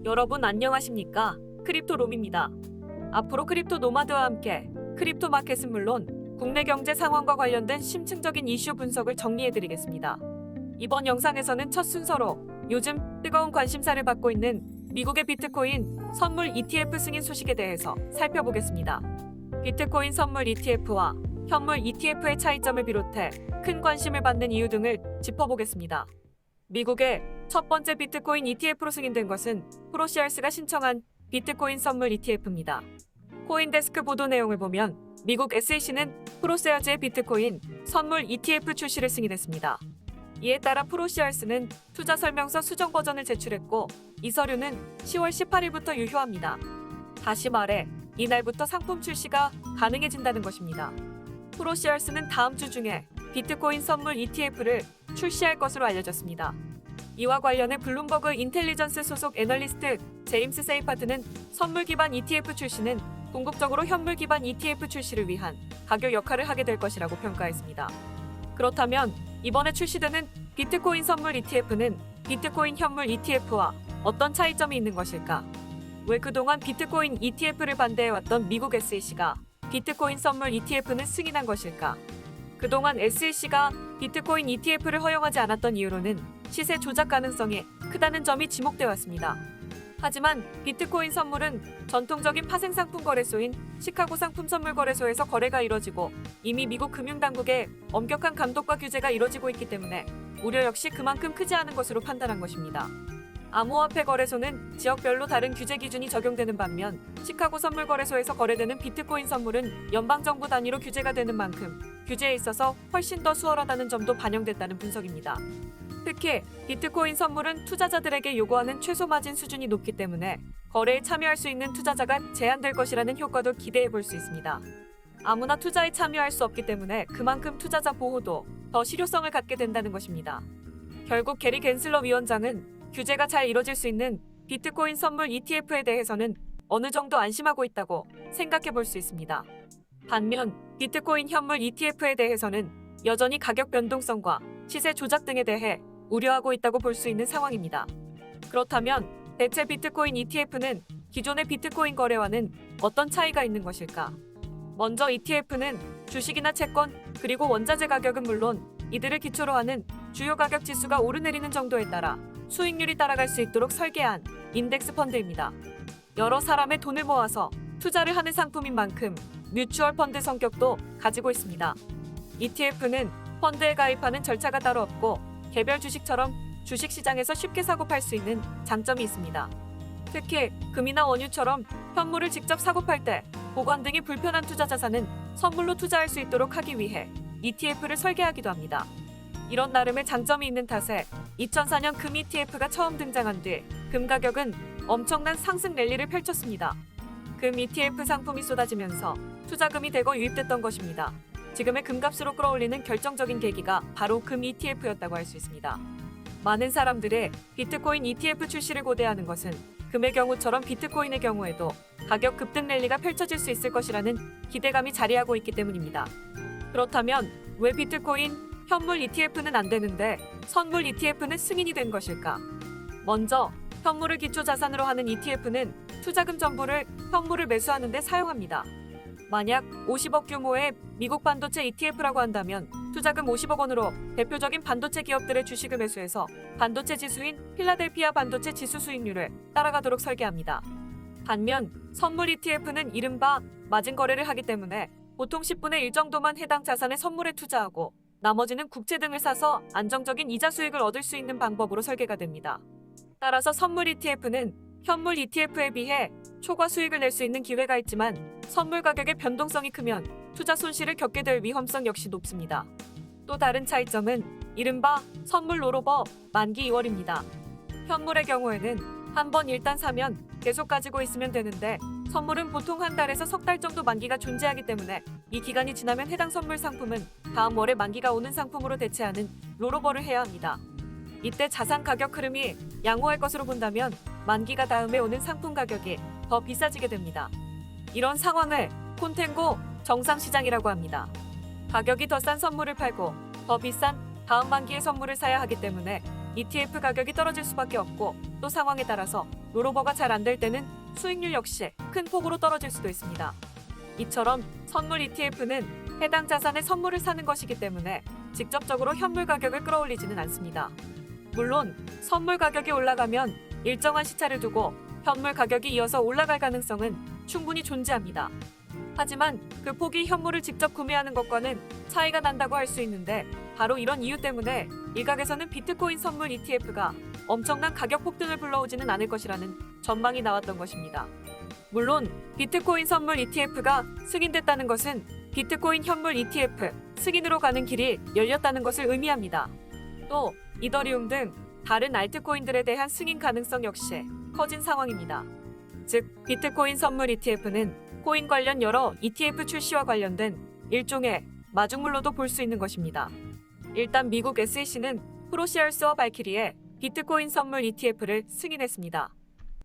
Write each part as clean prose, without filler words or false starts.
여러분 안녕하십니까? 크립토롬입니다. 앞으로 크립토 노마드와 함께 크립토 마켓은 물론 국내 경제 상황과 관련된 심층적인 이슈 분석을 정리해드리겠습니다. 이번 영상에서는 첫 순서로 요즘 뜨거운 관심사를 받고 있는 미국의 비트코인 선물 ETF 승인 소식에 대해서 살펴보겠습니다. 비트코인 선물 ETF와 현물 ETF의 차이점을 비롯해 큰 관심을 받는 이유 등을 짚어보겠습니다. 미국의 첫 번째 비트코인 ETF로 승인된 것은 프로시얼스가 신청한 비트코인 선물 ETF입니다. 코인데스크 보도 내용을 보면 미국 SEC는 프로세어즈의 비트코인 선물 ETF 출시를 승인했습니다. 이에 따라 프로시얼스는 투자 설명서 수정 버전을 제출했고 이 서류는 10월 18일부터 유효합니다. 다시 말해 이날부터 상품 출시가 가능해진다는 것입니다. 프로시얼스는 다음 주 중에 비트코인 선물 ETF를 출시할 것으로 알려졌습니다. 이와 관련해 블룸버그 인텔리전스 소속 애널리스트 제임스 세이파트는 선물 기반 ETF 출시는 궁극적으로 현물 기반 ETF 출시를 위한 가격 역할을 하게 될 것이라고 평가했습니다. 그렇다면 이번에 출시되는 비트코인 선물 ETF는 비트코인 현물 ETF와 어떤 차이점이 있는 것일까? 왜 그동안 비트코인 ETF를 반대해왔던 미국 SEC가 비트코인 선물 ETF는 승인한 것일까? 그동안 SEC가 비트코인 ETF를 허용하지 않았던 이유로는 시세 조작 가능성이 크다는 점이 지목되어 왔습니다. 하지만 비트코인 선물은 전통적인 파생상품 거래소인 시카고 상품선물거래소에서 거래가 이뤄지고 이미 미국 금융당국의 엄격한 감독과 규제가 이뤄지고 있기 때문에 우려 역시 그만큼 크지 않은 것으로 판단한 것입니다. 암호화폐 거래소는 지역별로 다른 규제 기준이 적용되는 반면 시카고 선물거래소에서 거래되는 비트코인 선물은 연방정부 단위로 규제가 되는 만큼 규제에 있어서 훨씬 더 수월하다는 점도 반영됐다는 분석입니다. 특히 비트코인 선물은 투자자들에게 요구하는 최소 마진 수준이 높기 때문에 거래에 참여할 수 있는 투자자가 제한될 것이라는 효과도 기대해 볼 수 있습니다. 아무나 투자에 참여할 수 없기 때문에 그만큼 투자자 보호도 더 실효성을 갖게 된다는 것입니다. 결국 게리 갠슬러 위원장은 규제가 잘 이뤄질 수 있는 비트코인 선물 ETF에 대해서는 어느 정도 안심하고 있다고 생각해 볼 수 있습니다. 반면 비트코인 현물 ETF에 대해서는 여전히 가격 변동성과 시세 조작 등에 대해 우려하고 있다고 볼 수 있는 상황입니다. 그렇다면 대체 비트코인 ETF는 기존의 비트코인 거래와는 어떤 차이가 있는 것일까? 먼저 ETF는 주식이나 채권 그리고 원자재 가격은 물론 이들을 기초로 하는 주요 가격 지수가 오르내리는 정도에 따라 수익률이 따라갈 수 있도록 설계한 인덱스 펀드입니다. 여러 사람의 돈을 모아서 투자를 하는 상품인 만큼 뮤추얼 펀드 성격도 가지고 있습니다. ETF는 펀드에 가입하는 절차가 따로 없고 개별 주식처럼 주식시장에서 쉽게 사고 팔 수 있는 장점이 있습니다. 특히 금이나 원유처럼 현물을 직접 사고 팔 때 보관 등이 불편한 투자 자산은 선물로 투자할 수 있도록 하기 위해 ETF를 설계하기도 합니다. 이런 나름의 장점이 있는 탓에 2004년 금 ETF가 처음 등장한 뒤 금 가격은 엄청난 상승 랠리를 펼쳤습니다. 금 ETF 상품이 쏟아지면서 투자금이 대거 유입됐던 것입니다. 지금의 금값으로 끌어올리는 결정적인 계기가 바로 금 ETF였다고 할 수 있습니다. 많은 사람들의 비트코인 ETF 출시를 고대하는 것은 금의 경우처럼 비트코인의 경우에도 가격 급등 랠리가 펼쳐질 수 있을 것이라는 기대감이 자리하고 있기 때문입니다. 그렇다면 왜 비트코인 현물 ETF는 안 되는데 선물 ETF는 승인이 된 것일까? 먼저 현물을 기초 자산으로 하는 ETF는 투자금 전부를 현물을 매수하는 데 사용합니다. 만약 50억 규모의 미국 반도체 ETF라고 한다면 투자금 50억 원으로 대표적인 반도체 기업들의 주식을 매수해서 반도체 지수인 필라델피아 반도체 지수 수익률을 따라가도록 설계합니다. 반면 선물 ETF는 이른바 마진 거래를 하기 때문에 보통 10분의 1 정도만 해당 자산의 선물에 투자하고 나머지는 국채 등을 사서 안정적인 이자 수익을 얻을 수 있는 방법으로 설계가 됩니다. 따라서 선물 ETF는 현물 ETF에 비해 초과 수익을 낼 수 있는 기회가 있지만 선물 가격의 변동성이 크면 투자 손실을 겪게 될 위험성 역시 높습니다. 또 다른 차이점은 이른바 선물 롤오버 만기 2월입니다. 현물의 경우에는 한 번 일단 사면 계속 가지고 있으면 되는데 선물은 보통 한 달에서 석 달 정도 만기가 존재하기 때문에 이 기간이 지나면 해당 선물 상품은 다음 월에 만기가 오는 상품으로 대체하는 롤오버를 해야 합니다. 이때 자산 가격 흐름이 양호할 것으로 본다면 만기가 다음에 오는 상품 가격이 더 비싸지게 됩니다. 이런 상황을 콘텐고 정상시장이라고 합니다. 가격이 더 싼 선물을 팔고 더 비싼 다음 만기의 선물을 사야 하기 때문에 ETF 가격이 떨어질 수밖에 없고 또 상황에 따라서 롤오버가 잘 안 될 때는 수익률 역시 큰 폭으로 떨어질 수도 있습니다. 이처럼 선물 ETF는 해당 자산의 선물을 사는 것이기 때문에 직접적으로 현물 가격을 끌어올리지는 않습니다. 물론 선물 가격이 올라가면 일정한 시차를 두고 현물 가격이 이어서 올라갈 가능성은 충분히 존재합니다. 하지만 그 폭이 현물을 직접 구매하는 것과는 차이가 난다고 할 수 있는데 바로 이런 이유 때문에 일각에서는 비트코인 선물 ETF가 엄청난 가격 폭등을 불러오지는 않을 것이라는 전망이 나왔던 것입니다. 물론 비트코인 선물 ETF가 승인됐다는 것은 비트코인 현물 ETF 승인으로 가는 길이 열렸다는 것을 의미합니다. 또 이더리움 등 다른 알트코인들에 대한 승인 가능성 역시 커진 상황입니다. 즉 비트코인 선물 ETF는 코인 관련 여러 ETF 출시와 관련된 일종의 마중물로도 볼 수 있는 것입니다. 일단 미국 SEC는 프로시얼스와 발키리의 비트코인 선물 ETF를 승인했습니다.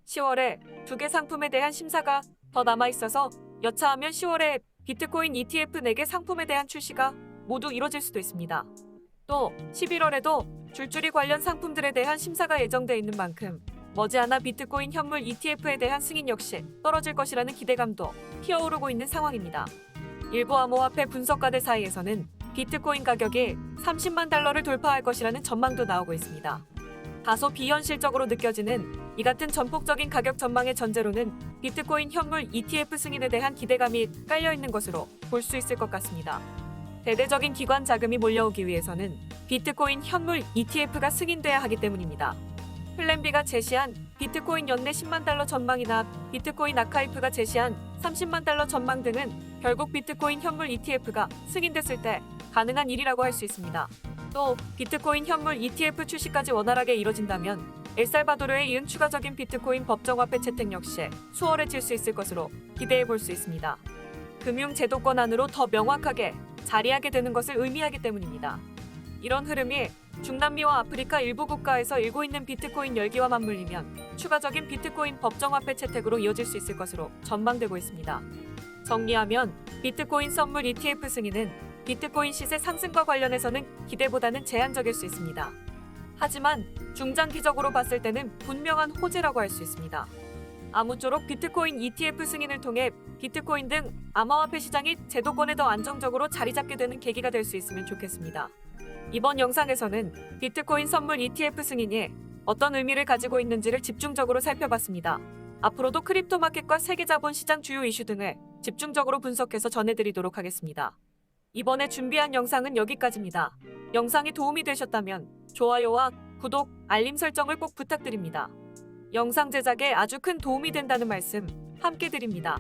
10월에 두 개 상품에 대한 심사가 더 남아있어서 여차하면 10월에 비트코인 ETF 4개 상품에 대한 출시가 모두 이뤄질 수도 있습니다. 또 11월에도 줄줄이 관련 상품들에 대한 심사가 예정돼 있는 만큼 머지않아 비트코인 현물 ETF에 대한 승인 역시 떨어질 것이라는 기대감도 피어오르고 있는 상황입니다. 일부 암호화폐 분석가들 사이에서는 비트코인 가격이 30만 달러를 돌파할 것이라는 전망도 나오고 있습니다. 다소 비현실적으로 느껴지는 이 같은 전폭적인 가격 전망의 전제로는 비트코인 현물 ETF 승인에 대한 기대감이 깔려있는 것으로 볼 수 있을 것 같습니다. 대대적인 기관 자금이 몰려오기 위해서는 비트코인 현물 ETF가 승인돼야 하기 때문입니다. 플랜B가 제시한 비트코인 연내 10만 달러 전망이나 비트코인 아카이프가 제시한 30만 달러 전망 등은 결국 비트코인 현물 ETF가 승인됐을 때 가능한 일이라고 할 수 있습니다. 또 비트코인 현물 ETF 출시까지 원활하게 이뤄진다면 엘살바도르에 이은 추가적인 비트코인 법정화폐 채택 역시 수월해질 수 있을 것으로 기대해 볼 수 있습니다. 금융제도권 안으로 더 명확하게 자리하게 되는 것을 의미하기 때문입니다. 이런 흐름이 중남미와 아프리카 일부 국가에서 일고 있는 비트코인 열기와 맞물리면 추가적인 비트코인 법정화폐 채택으로 이어질 수 있을 것으로 전망되고 있습니다. 정리하면 비트코인 선물 ETF 승인은 비트코인 시세 상승과 관련해서는 기대보다는 제한적일 수 있습니다. 하지만 중장기적으로 봤을 때는 분명한 호재라고 할 수 있습니다. 아무쪼록 비트코인 ETF 승인을 통해 비트코인 등 암호화폐 시장이 제도권에 더 안정적으로 자리 잡게 되는 계기가 될 수 있으면 좋겠습니다. 이번 영상에서는 비트코인 선물 ETF 승인이 어떤 의미를 가지고 있는지를 집중적으로 살펴봤습니다. 앞으로도 크립토 마켓과 세계 자본 시장 주요 이슈 등을 집중적으로 분석해서 전해드리도록 하겠습니다. 이번에 준비한 영상은 여기까지입니다. 영상이 도움이 되셨다면 좋아요와 구독, 알림 설정을 꼭 부탁드립니다. 영상 제작에 아주 큰 도움이 된다는 말씀 함께 드립니다.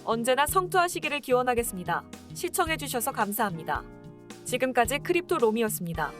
언제나 성투하시기를 기원하겠습니다. 시청해주셔서 감사합니다. 지금까지 크립토 롬이었습니다.